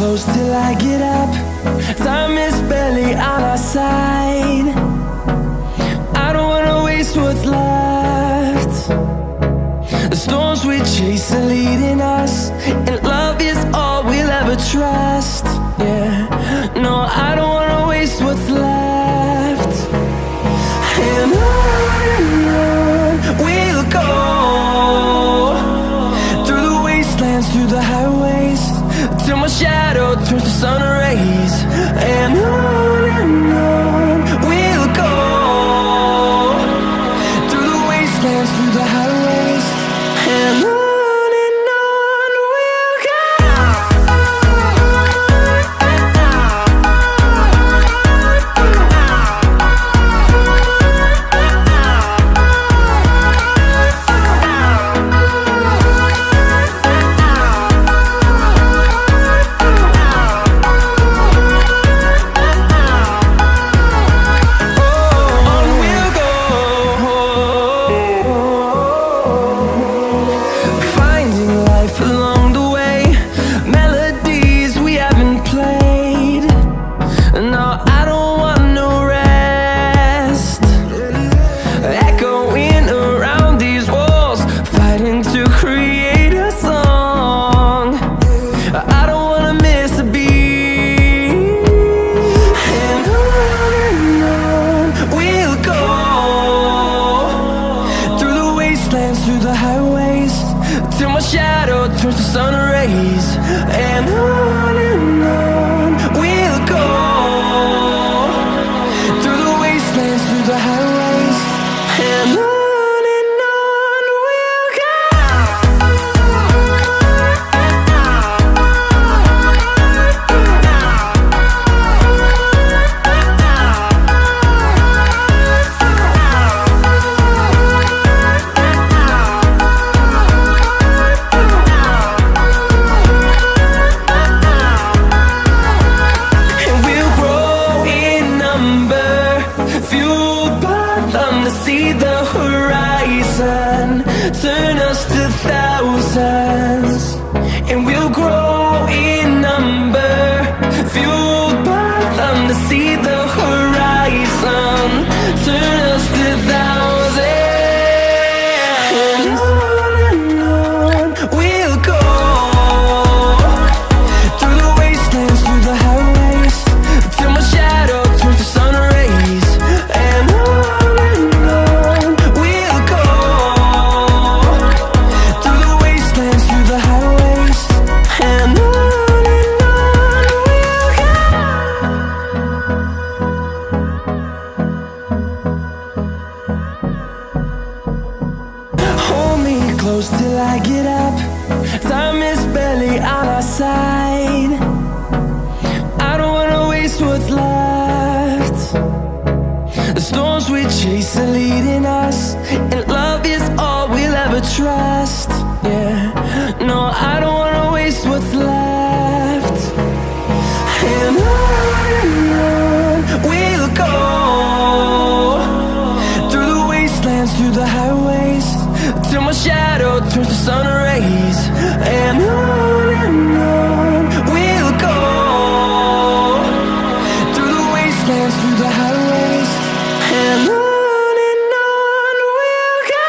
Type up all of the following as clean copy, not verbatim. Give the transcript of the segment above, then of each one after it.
close till I get up. Time is barely on our side. I don't wanna waste what's left. The storms we chase are leading us, and love is all we'll ever trust. Yeah, no, I don't wanna waste what's left. And on we'll go, through the wastelands, through the highways, till my shadow turns to sun rays. And on we'll go, through the wastelands, through the highways, and on we'll go. Through the highways, till my shadow turns to sun rays. And on we'll go, through the wastelands, through the highways, and on we'll go. See the horizon turn us to thousands, and we'll grow in number, fueled by them to see the horizon turn us to thousands. And on we'll go, through the wastelands, through the highways, till my shadow turns to sun rays. And close till I get up. Time is barely on our side. I don't wanna waste what's left. The storms we chase are leading us, and love is all we'll ever trust. Yeah, no, I don't wanna waste what's left. And on we'll go, through the wastelands, through the highways, till my shadow turns to sun rays. And on we'll go, through the wastelands, through the highways, and on we'll go.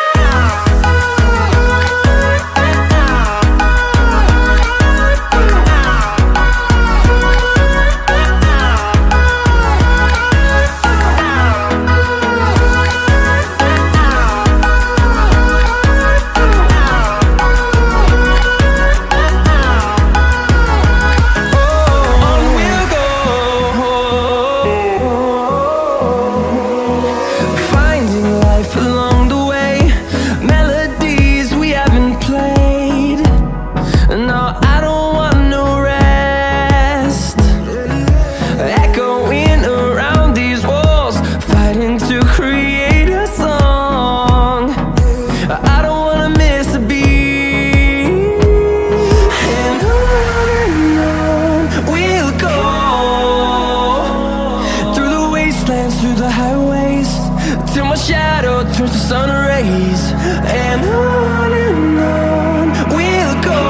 turns to sun rays, and on we'll go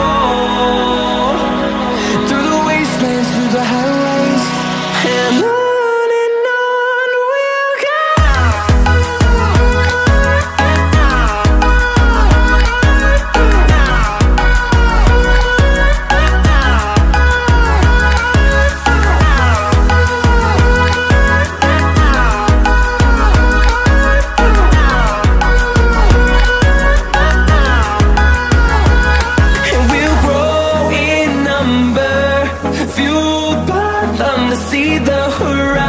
through the wasteland. we're